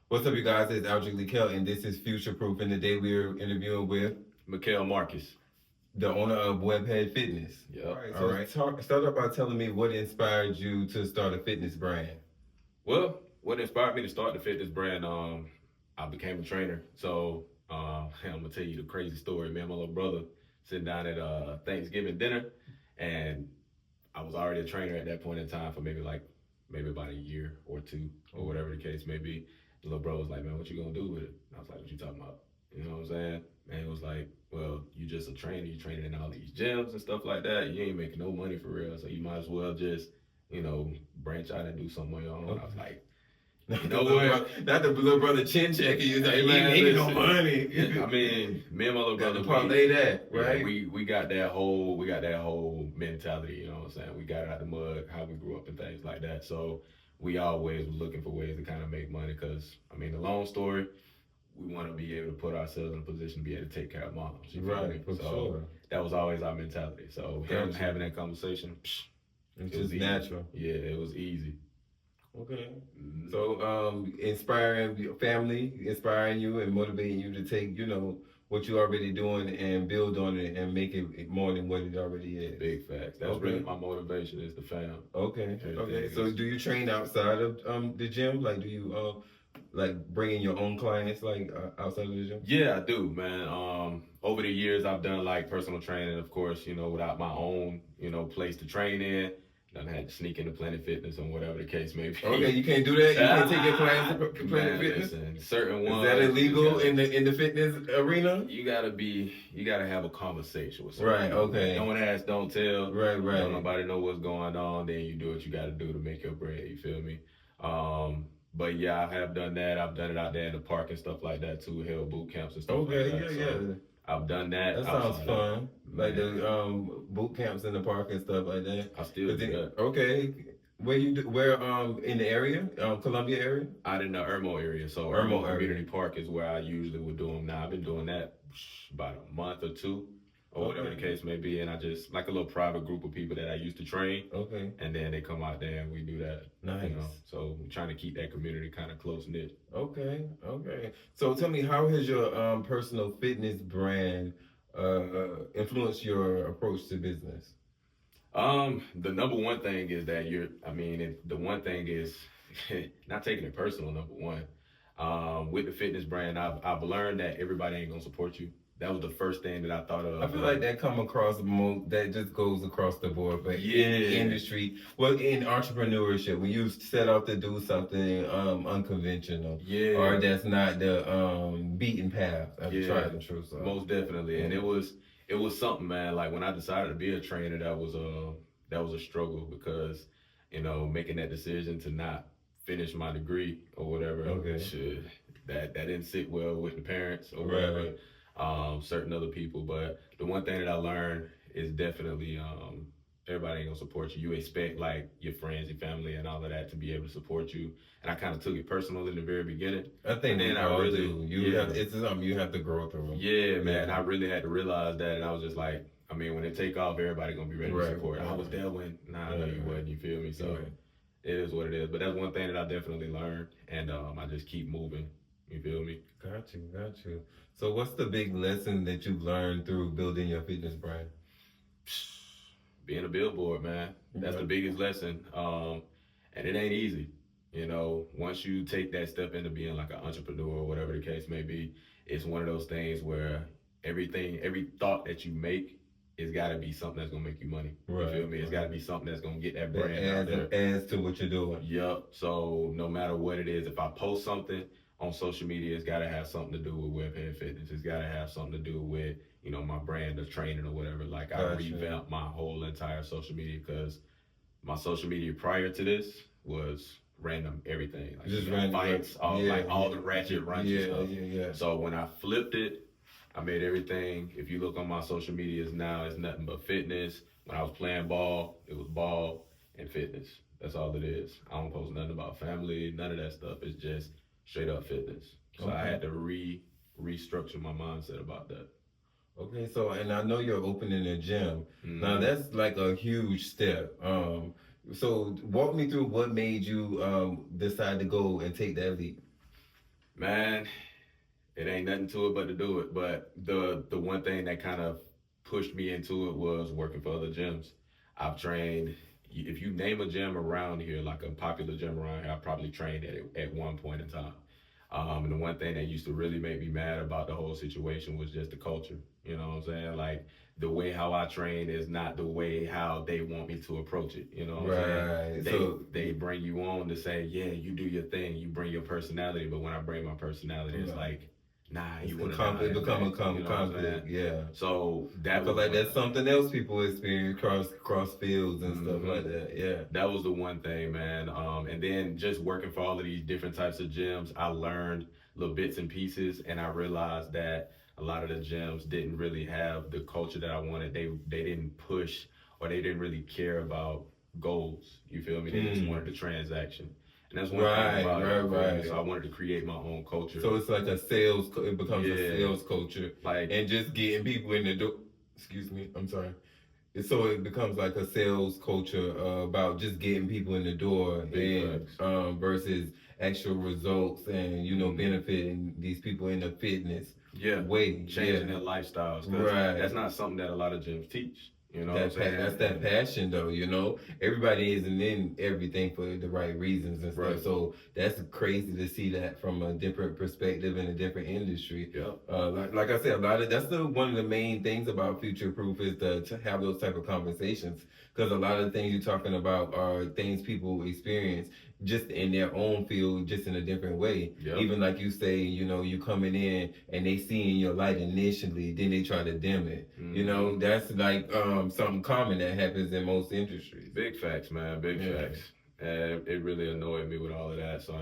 What's up, you guys? It's Algie Mikhail, and this is FuturePROOF. And today we're interviewing with Mikhail Marcus. the owner of Webhead Fitness. Yep. All right. Start off by telling me what inspired you to start a fitness brand. Well, what inspired me to start the fitness brand? I became a trainer. So I'm gonna tell you the crazy story. Me and my little brother sitting down at Thanksgiving dinner, and I was already a trainer at that point in time for maybe about a year or two or whatever the case may be. The little bro was like, "Man, what you gonna do with it?" And I was like, "What you talking about?" You know what I'm saying? And he was like, "Well, you just a trainer. You training in all these gyms and stuff like that. You ain't making no money for real. So you might as well just, branch out and do something on your own." I was like, "You know what? Not the little brother chin check. You like, Man, he ain't no listen. money. I mean, me and my little Got brother, to parlay that, yeah, right? we got that whole mentality. You know what I'm saying? We got it out the mud, how we grew up and things like that. So we always were looking for ways to kind of make money. Because I mean, the long story, we want to be able to put ourselves in a position to be able to take care of moms. You feel me? Right, for So sure. that was always our mentality. So him Gotcha. having that conversation, It's it was just easy. natural. Yeah, it was easy. Okay. Mhm. So, inspiring your family, inspiring you and motivating you to take, what you're already doing and build on it and make it more than what it already is. Big facts. That's Okay. really my motivation is the fam. Okay. Everything Okay. So, is- do you train outside of the gym? Like, do you like bringing your own clients like outside of the gym? Yeah, I do, man. Over the years, I've done like personal training, of course, without my own, place to train in. Done had to sneak into Planet Fitness or whatever the case may be. Okay, you can't do that. You can't take your clients to Planet Man, Fitness. listen, certain Is ones. that illegal you in the fitness arena? you gotta have a conversation with someone. Right. Okay. Don't ask, don't tell. Right. Don't nobody know what's going on. Then you do what you gotta do to make your bread. You feel me? But yeah, I have done that. I've done it out there in the park and stuff like that too. Held boot camps and stuff Okay. like that. Yeah. So I've done that. That sounds outside of- fun. Like Man. the boot camps in the park and stuff like that. I still do that. Okay. Where in the area? Columbia area? Out in the Irmo area. So Irmo Irmo area. Community Park is where I usually would do them. Now I've been doing that about a month or two, or whatever the Okay. case may be. And I just like a little private group of people that I used to train, Okay. and then they come out there and we do that. Nice. So we're trying to keep that community kind of close knit. Okay. So tell me, how has your personal fitness brand influenced your approach to business? The number one thing is that the one thing is not taking it personal. Number one, with the fitness brand, I've learned that everybody ain't gonna support you. That was the first thing that I thought of. I feel like that just goes across the board, but in the Yeah. industry, well, in entrepreneurship, when you set out to do something unconventional, Yeah. or that's not the beaten path of the Yeah. tried and true. So. Most definitely, and it was something, man. Like when I decided to be a trainer, that was a struggle because making that decision to not finish my degree or whatever, Okay. that didn't sit well with the parents or Right. whatever, certain other people. But the one thing that I learned is definitely everybody ain't gonna support you. You expect like your friends, your family, and all of that to be able to support you. And I kind of took it personal in the very beginning. I think And then we I all really- do. yeah. It's something you have to grow through. Yeah, man. Yeah. I really had to realize that, and I was just like, I mean, when it take off, everybody gonna be ready Right, to support. I right. was there when, I know you Right. wasn't. You feel me? So Right. it is what it is. But that's one thing that I definitely learned, and I just keep moving. You feel me? Got you. So what's the big lesson that you've learned through building your fitness brand? Being a billboard, man. That's Yeah. the biggest lesson. And it ain't easy. Once you take that step into being like an entrepreneur or whatever the case may be, it's one of those things where every thought that you make, it's got to be something that's gonna make you money. Right, You feel me? It's right. got to be something that's gonna get that That brand out there. adds to what you're doing. Yup. So no matter what it is, if I post something on social media, it's got to have something to do with Webhead Fitness. It's got to have something to do with my brand of training or whatever. Like I Gotcha. revamped my whole entire social media because my social media prior to this was random everything, like Just random random, fights, all yeah, all yeah. the ratchet raunchy stuff. Yeah. So when I flipped it, I made everything. If you look on my social medias now, it's nothing but fitness. When I was playing ball, it was ball and fitness. That's all it is. I don't post nothing about family, none of that stuff. It's just straight up fitness. So I Okay. had to restructure my mindset about that. Okay, so and I know you're opening a gym. Mhm. Now that's like a huge step. So walk me through what made you decide to go and take that leap. Man, it ain't nothing to it but to do it. But the one thing that kind of pushed me into it was working for other gyms. I've trained. If you name a gym around here, like a popular gym around here, I probably trained at it at one point in time. And the one thing that used to really make me mad about the whole situation was just the culture. You know what I'm saying? Like the way how I train is not the way how they want me to approach it. You know what I'm saying? Right. They bring you on to say, yeah, you do your thing, you bring your personality. But when I bring my personality, it's like, nah, you want to it become a conflict. Yeah. So that I feel was like that's something else people experience cross fields and stuff like that. Yeah. that was the one thing, man. And then just working for all of these different types of gyms, I learned little bits and pieces, and I realized that a lot of the gyms didn't really have the culture that I wanted. They didn't push, or they didn't really care about goals. You feel me? They just wanted the transaction. And that's one thing about it. Right. So I wanted to create my own culture. So it's like it becomes a sales culture, like, and just getting people in the door. Excuse me, I'm sorry. So it becomes like a sales culture about just getting people in the door, and versus actual results and benefiting these people in the fitness way, changing their lifestyles. Right. That's not something that a lot of gyms teach. You know, that's that passion though. Everybody isn't in everything for the right reasons and stuff. Right. So that's crazy to see that from a different perspective in a different industry. Yeah. Like I said, that's one of the main things about FuturePROOF is to have those type of conversations, because a lot of the things you're talking about are things people experience just in their own field, just in a different way. Yep. Even like you say, you coming in and they seeing your light initially, then they try to dim it. That's like something common that happens in most industries. Big facts, man. Big facts. And it really annoyed me with all of that. So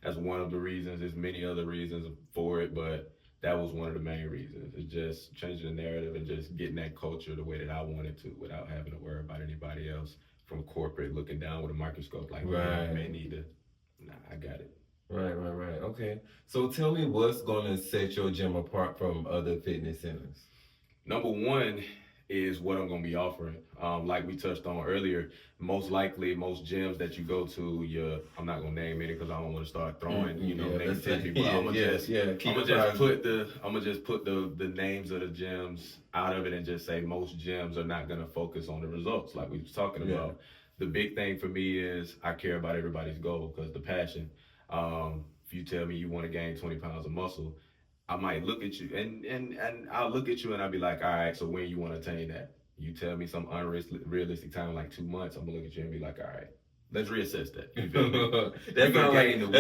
that's one of the reasons. There's many other reasons for it, but that was one of the main reasons. It's just changing the narrative and just getting that culture the way that I wanted to, without having to worry about anybody else from corporate looking down with a microscope like, man, may need to. Nah, I got it. Right. Okay. So tell me what's gonna set your gym apart from other fitness centers. Number one is what I'm gonna be offering. Like we touched on earlier, most likely most gyms that you go to, I'm not gonna name any because I don't want to start throwing names to people. I'm gonna just put the names of the gyms out of it and just say most gyms are not gonna focus on the results like we was talking about. The big thing for me is I care about everybody's goal, because the passion. If you tell me you want to gain 20 pounds of muscle, I might look at you and I'll look at you and I'll be like, all right, so when you want to attain that? You tell me some unrealistic time, like 2 months, I'm gonna look at you and be like, all right, let's reassess that. You feel me? That's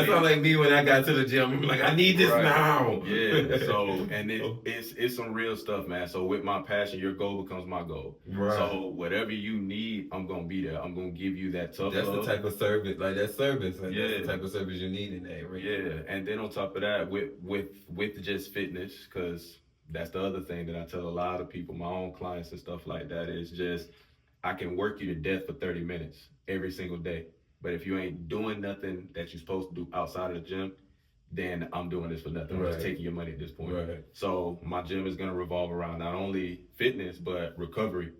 not like me when I got to the gym. I'm like, I need this now. Yeah. So and it's some real stuff, man. So with my passion, your goal becomes my goal. Right. So whatever you need, I'm gonna be there. I'm gonna give you that tough love. That's the type of service, that's service. That's the type of service you need in that area. Yeah. And then on top of that, with just fitness, because that's the other thing that I tell a lot of people, my own clients and stuff like that, is just I can work you to death for 30 minutes every single day. But if you ain't doing nothing that you're supposed to do outside of the gym, then I'm doing this for nothing. I'm just taking your money at this point. Right. So my gym is going to revolve around not only fitness, but recovery,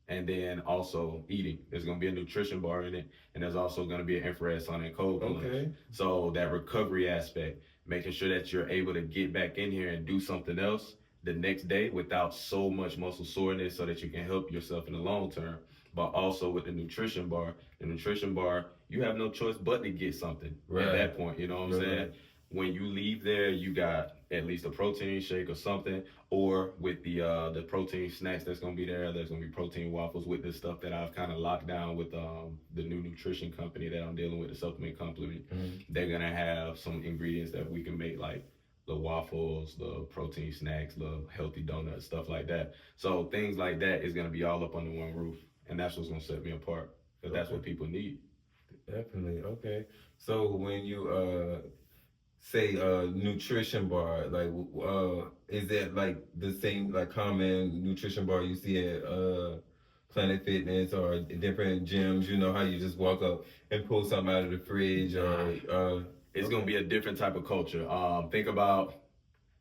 and then also eating. There's going to be a nutrition bar in it, and there's also going to be an infrared sun and cold plunge. Okay. So that recovery aspect, making sure that you're able to get back in here and do something else the next day without so much muscle soreness, so that you can help yourself in the long term. But also with the nutrition bar, you have no choice but to get something at that point. You know what I'm saying? When you leave there, you got at least a protein shake or something, or with the protein snacks that's gonna be there. There's gonna be protein waffles with this stuff that I've kind of locked down with the new nutrition company that I'm dealing with, the supplement company. They're gonna have some ingredients that we can make, like the waffles, the protein snacks, the healthy donuts, stuff like that. So things like that is gonna be all up under one roof. And that's what's gonna set me apart, because that's what people need. Definitely. Okay. So when you say nutrition bar, like is that like the same like common nutrition bar you see at Planet Fitness or different gyms? You know how you just walk up and pull something out of the fridge, or it's gonna be a different type of culture. Think about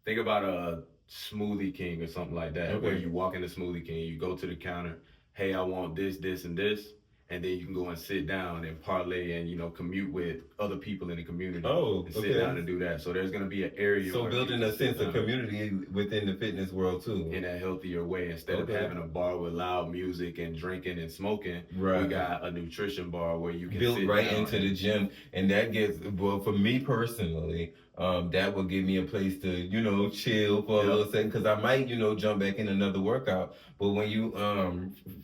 a Smoothie King or something like that, where you walk into Smoothie King, you go to the counter. Hey, I want this, this, and this. and then you can go and sit down and parlay and commute with other people in the community. Oh, and sit okay. down and do that. So there's going to be an area So where building people a sit sense of down community within the fitness world too. in a healthier way. Instead of Okay. having a bar with loud music and drinking and smoking, we Right. got a nutrition bar where you can Built sit right down into and the gym, and that gets, well, for me personally, that would give me a place to chill for a Yep. little second, because I might jump back in another workout. But when you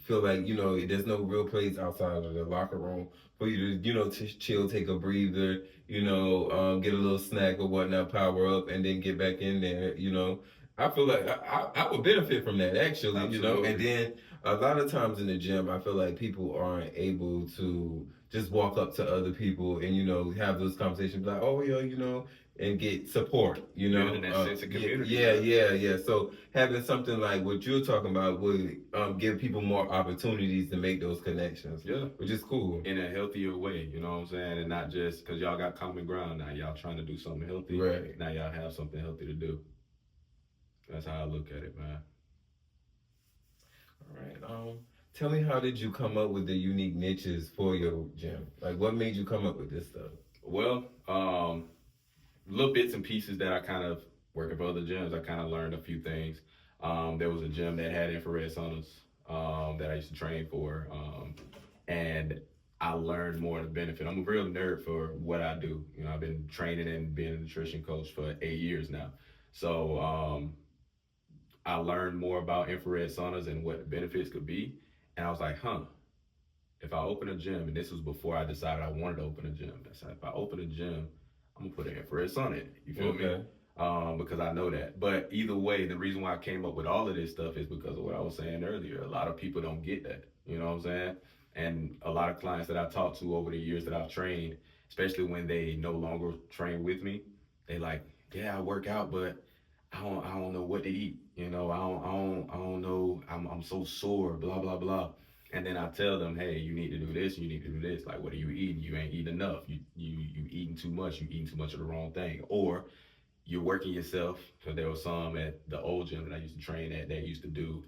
feel like there's no real place outside of the locker room for you to to chill, take a breather, get a little snack or whatnot, power up, and then get back in there. I feel like I would benefit from that actually. Absolutely. And then a lot of times in the gym, I feel like people aren't able to just walk up to other people and have those conversations like, oh yeah, and get support. Building that sense of community. Yeah. So having something like what you're talking about would give people more opportunities to make those connections. Yeah. Which is cool. In a healthier way, you know what I'm saying? And not just because y'all got common ground now. Y'all trying to do something healthy. Right. Now y'all have something healthy to do. That's how I look at it, man. All right. Tell me, how did you come up with the unique niches for your gym? Like, what made you come up with this stuff? Well, little bits and pieces that I kind of working for other gyms. I kind of learned a few things. There was a gym that had infrared saunas that I used to train for, and I learned more of the benefit. I'm a real nerd for what I do. I've been training and being a nutrition coach for 8 years now. So I learned more about infrared saunas and what the benefits could be. And I was like, if I open a gym, and this was before I decided I wanted to open a gym. I said, if I open a gym, I'm gonna put an infrared sauna in it. You feel me? Because I know that. But either way, the reason why I came up with all of this stuff is because of what I was saying earlier. A lot of people don't get that. You know what I'm saying? And a lot of clients that I've talked to over the years that I've trained, especially when they no longer train with me, they like, yeah, I work out, but I don't know what to eat. I don't know. I'm so sore. Blah blah blah. And then I tell them, hey, you need to do this. You need to do this. Like, what are you eating? You ain't eating enough. You eating too much. You eating too much of the wrong thing. Or you're working yourself. Because there was some at the old gym that I used to train at that used to do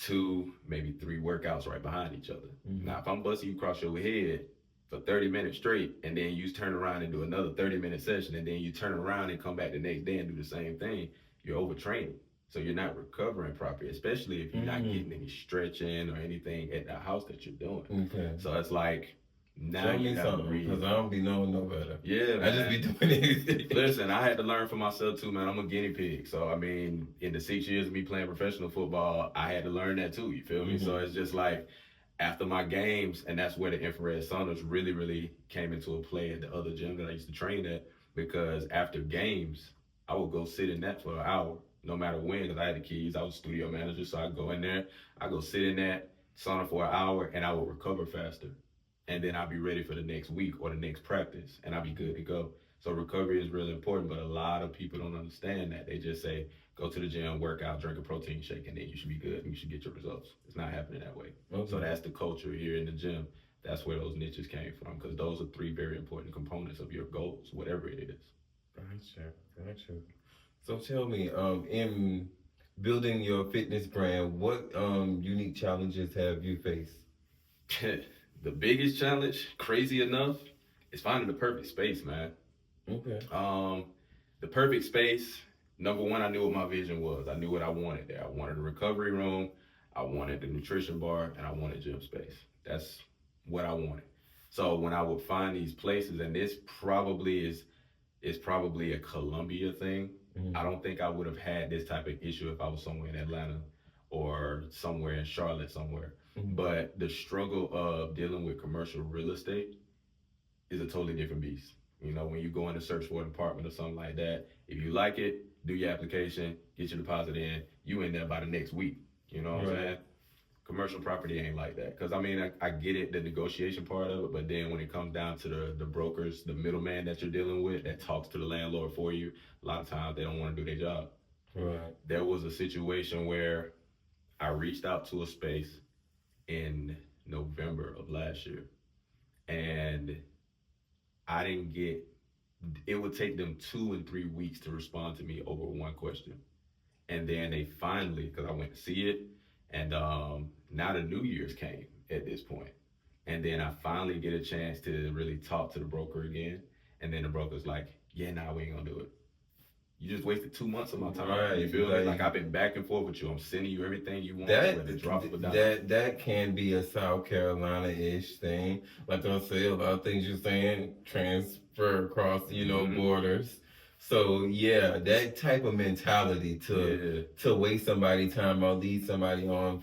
2, maybe 3 workouts right behind each other. Mm-hmm. Now, if I'm busting you across your head for 30 minutes straight, and then you turn around and do another 30-minute session, and then you turn around and come back the next day and do the same thing, you're overtraining. So you're not recovering properly, especially if you're not getting any stretching or anything at the house that you're doing. Okay. So it's like, now Show you me gotta something, breathe. because I don't be knowing no better. Yeah, I just be doing anything. Listen, I had to learn for myself too, man. I'm a guinea pig. So, I mean, in the 6 years of me playing professional football, I had to learn that too, you feel me? So it's just like, after my games, and that's where the infrared saunas really, really came into a play at the other gym that I used to train at, because after games, I would go sit in that for an hour, no matter when, because I had the keys. I was a studio manager, so I'd go in there, I'd go sit in that sauna for an hour, and I would recover faster. And then I'll be ready for the next week or the next practice, and I'll be good to go. So recovery is really important, but a lot of people don't understand that. They just say, go to the gym, work out, drink a protein shake, and then you should be good, and you should get your results. It's not happening that way. Okay. So that's the culture here in the gym. That's where those niches came from, because those are 3 very important components of your goals, whatever it is. Gotcha. So tell me, in building your fitness brand, what unique challenges have you faced? The biggest challenge, crazy enough, is finding the perfect space, man. Okay. The perfect space, number one, I knew what my vision was. I knew what I wanted there. I wanted a recovery room, I wanted the nutrition bar, and I wanted gym space. That's what I wanted. So when I would find these places, and this probably is probably a Columbia thing. I don't think I would have had this type of issue if I was somewhere in Atlanta or somewhere in Charlotte somewhere. But the struggle of dealing with commercial real estate is a totally different beast. When you go in to search for an apartment or something like that, if you like it, do your application, get your deposit in, you in there by the next week. You know what I'm saying? Commercial property ain't like that. Because, I mean, I get it, the negotiation part of it, but then when it comes down to the brokers, the middleman that you're dealing with that talks to the landlord for you, a lot of times they don't want to do their job. Right. There was a situation where I reached out to a space in November of last year, and I didn't get, it would take them 2 and 3 weeks to respond to me over one question. And then they finally, because I went to see it, and now the New Year's came, at this point. And then I finally get a chance to really talk to the broker again. And then the broker's like, yeah, nah, we ain't gonna do it. You just wasted 2 months of my time. Right, You feel me? like- Like I've been back and forth with you. I'm sending you everything you want. That whether drop or down. that can be a South Carolina-ish thing. Like I say, a lot of things you're saying transfer across, Mhm. borders. So yeah, that type of mentality to waste somebody's time or lead somebody on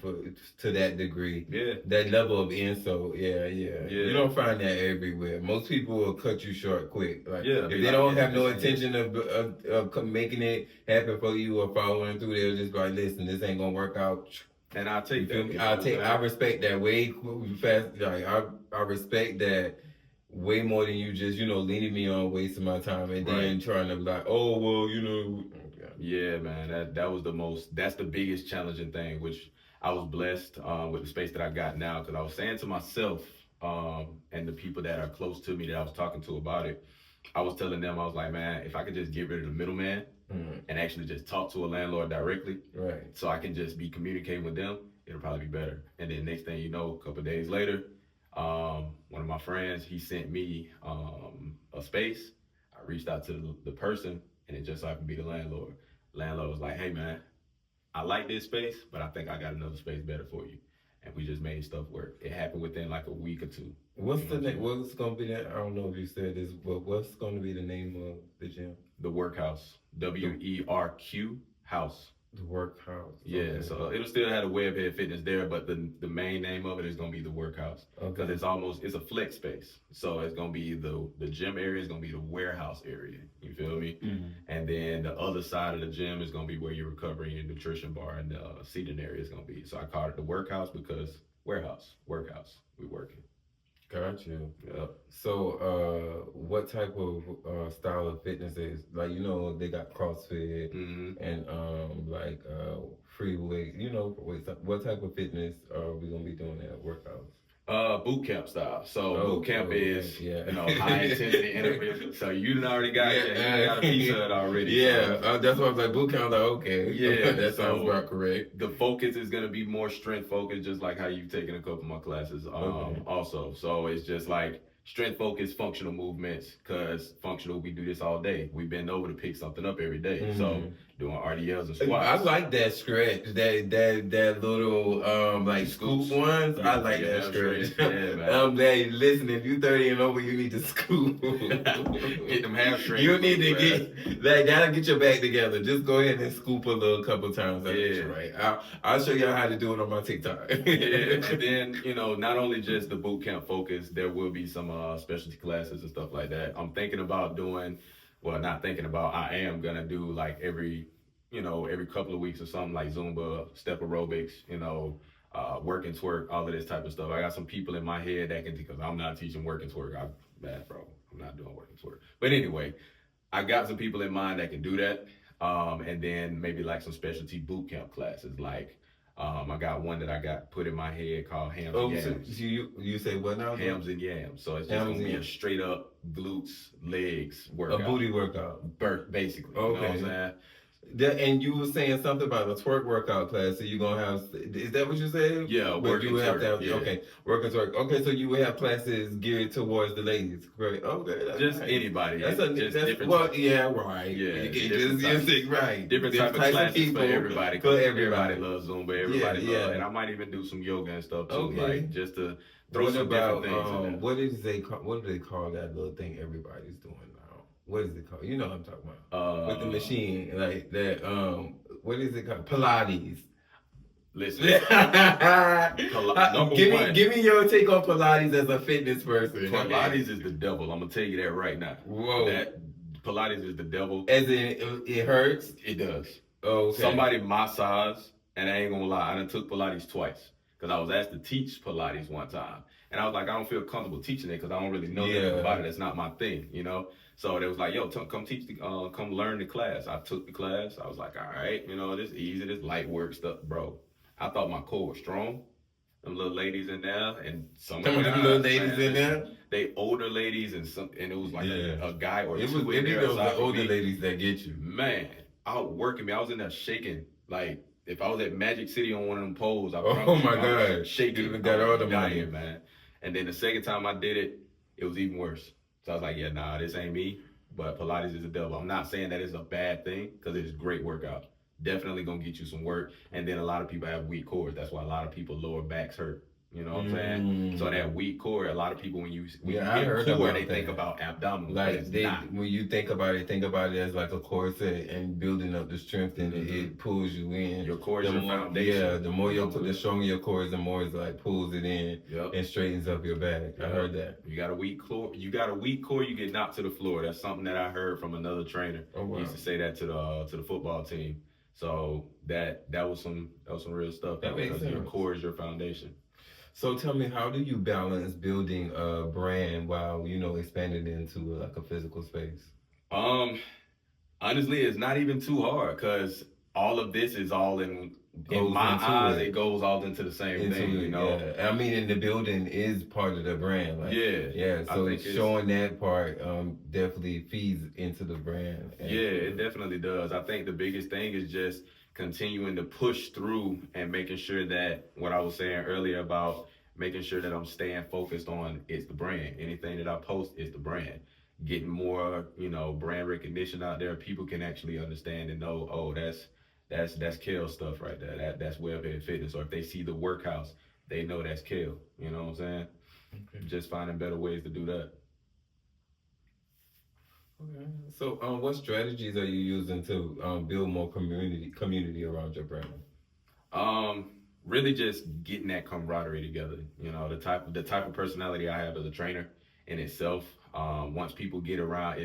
to that degree. Yeah. That level of insult, yeah. Yeah. You don't find that everywhere. Most people will cut you short quick. Like Yeah, if be they like, don't yeah, have no this ain't it. intention of making it happen for you or following through, they'll just be like, listen, this ain't gonna work out. And I'll take You feel that. me? You know what I'm saying? I respect that way fast. Like I respect that way more than you just leading me on, wasting my time, and then Right. trying to be like, oh well, Yeah, man, that was that's the biggest challenging thing, which I was blessed with the space that I got now, because I was saying to myself and the people that are close to me that I was talking to about it, I was telling them, I was like, man, if I could just get rid of the middleman and actually just talk to a landlord directly, right. so I can just be communicating with them, it'll probably be better. And then next thing you know, a couple of days later, one of my friends, he sent me a space. I reached out to the person, and it just so happened to be the landlord. Landlord was like, hey man, I like this space, but I think I got another space better for you. And we just made stuff work. It happened within like a week or two. What's the name? What's gonna be that? I don't know if you said this, but what's gonna be the name of the gym? The WERQhouse. WERQ house. The WERQhouse. Yeah, Okay. so it'll still have a Webhead Fitness there, but the main name of it is gonna be the WERQhouse, because it's a flex space. So it's gonna be the gym area is gonna be the warehouse area. You feel me? Mhm. And then the other side of the gym is gonna be where you're recovering your nutrition bar, and the seating area is gonna be. So I called it the WERQhouse because WERQhouse, we working. Got you. Yep. So, what type of style of fitness is like? They got CrossFit and free weight. What type of fitness are we gonna be doing at WERQhouse? Boot camp style. So boot camp is high intensity interval. So you done already got you got a piece of it already. Yeah, So, that's why I was like boot camp. Like okay, yeah, that sounds so about correct. the focus is gonna be more strength focused, just like how you've taken a couple of my classes. Also, so it's just like strength focused functional movements, because functional, we do this all day. We bend over to pick something up every day. So doing RDLs and squats. I like that stretch, that little like scoop ones. I like that stretch. Yeah, man. Listen, if you 30 and over, you need to scoop. Get them hamstrings. You need to get that'll get your back together. Just go ahead and scoop a little couple times. That's right. I'll show y'all how to do it on my TikTok. Yeah, and then not only just the boot camp focus, there will be some specialty classes and stuff like that. I'm thinking about doing. Well, not thinking about. I am gonna do like every couple of weeks or something, like Zumba, step aerobics, work and twerk, all of this type of stuff. I got some people in my head that can, because I'm not teaching work and twerk. I'm bad, bro. I'm not doing work and twerk. But anyway, I got some people in mind that can do that. And then maybe like some specialty boot camp classes, like. I got one that I got put in my head called Hams and Yams. So you say what now? Hams and Yams. So it's just going to be a straight up glutes, legs workout. A booty workout. Basically. Okay. You know what I'm saying? And you were saying something about a twerk workout class, so you're gonna have, is that what you said? Yeah, but you would have to have, yeah. Okay, work and twerk. Okay, so you would have classes geared towards the ladies, correct? Okay, that's just nice. anybody. That's different. Well, yeah, right. Yeah, you can just right. Different type of classes people, for everybody. For everybody loves Zumba. Everybody loves, and I might even do some yoga and stuff too, like just to throw some different things in there. What do they call that little thing everybody's doing now? What is it called? You know what I'm talking about. With the machine, like that. What is it called? Pilates. Listen. Give me your take on Pilates as a fitness person. Pilates is the devil. I'm gonna tell you that right now. Whoa. That Pilates is the devil. As in, it hurts? It does. Oh, okay. Somebody my size, and I ain't gonna lie, I done took Pilates twice. Because I was asked to teach Pilates one time. And I was like, I don't feel comfortable teaching it because I don't really know nothing about it. That's not my thing, So they was like, yo, come teach, come learn the class. I took the class. I was like, all right, this easy, this light work stuff, bro. I thought my core was strong. Them little ladies in there, and some of them little ladies in there. They older ladies, and it was like a guy or two. It was the older ladies that get you. Man, out working me. I was in there shaking like if I was at Magic City on one of them poles, I Oh promise my you, I was God. shaking. You got all the money. dying, man. And then the second time I did it, it was even worse. So I was like, yeah, nah, this ain't me. But Pilates is the devil. I'm not saying that it's a bad thing because it's a great workout. Definitely gonna get you some work. And then a lot of people have weak cores. That's why a lot of people lower backs hurt. You know what I'm saying? So that weak core, a lot of people when you I heard hear core, about they think that. about abdominal. but Like it's they, not. when you think about it as like a corset and building up the strength, and it pulls you in. Your core is The your more, foundation. yeah, the more the stronger your core is, the more it's like pulls it in Yep. and straightens up your back. I heard that. You got a weak core. You got a weak core. You get knocked to the floor. That's something that I heard from another trainer. Oh wow. He used to say that to the football team. So that was some real stuff. That makes because your sense. core is your foundation. So tell me, how do you balance building a brand while expanding into like a physical space? Honestly, it's not even too hard because all of this is all in my into eyes. it. It goes all into the same thing, you know. Yeah. I mean, and the building is part of the brand. Like, Yeah. So I think showing that part definitely feeds into the brand. Yeah, it definitely does. I think the biggest thing is just continuing to push through and making sure that what I was saying earlier about making sure that I'm staying focused on it's the brand. Anything that I post is the brand. Getting more, brand recognition out there. People can actually understand and know, oh, that's Kale stuff right there. That's Webhead Fitness. Or if they see the WERQhouse, they know that's Kale. You know what I'm saying? Okay. Just finding better ways to do that. Okay. So, what strategies are you using to build more community around your brand? Really just getting that camaraderie together. The type of personality I have as a trainer in itself. Once people get around,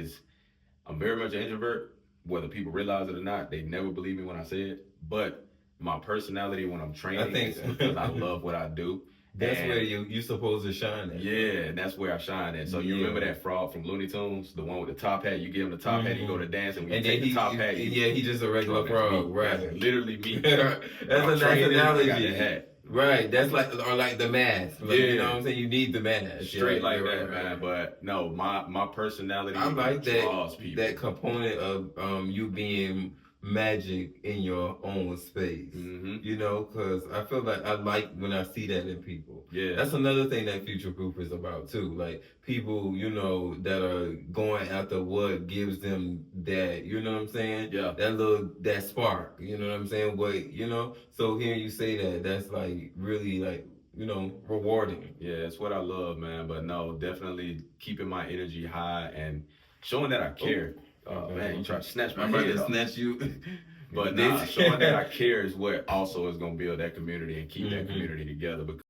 I'm very much an introvert. Whether people realize it or not, they never believe me when I say it. But my personality when I'm training is because I love what I do. That's where you're supposed to shine at. Yeah, and that's where I shine at. So you remember that frog from Looney Tunes, the one with the top hat? You give him the top hat, he go to dance, and when you take the top hat, he's just a regular frog, right? That's literally me. That's a nice analogy. I got that hat. Right, that's like the mask. Like, you know what I'm saying? You need the mask. Straight like that, man. But no, my personality I like draws people. That component of you being magic in your own space. Because I feel like I like when I see that in people. Yeah. That's another thing that FuturePROOF is about too. Like people, that are going after what gives them that, you know what I'm saying? Yeah. That spark, you know what I'm saying? So hearing you say that's like really like, rewarding. Yeah, it's what I love, man. But no, definitely keeping my energy high and showing that I care. Man, you try to snatch my head off. Snatch you. But showing that I care is what also is going to build that community and keep that community together. Because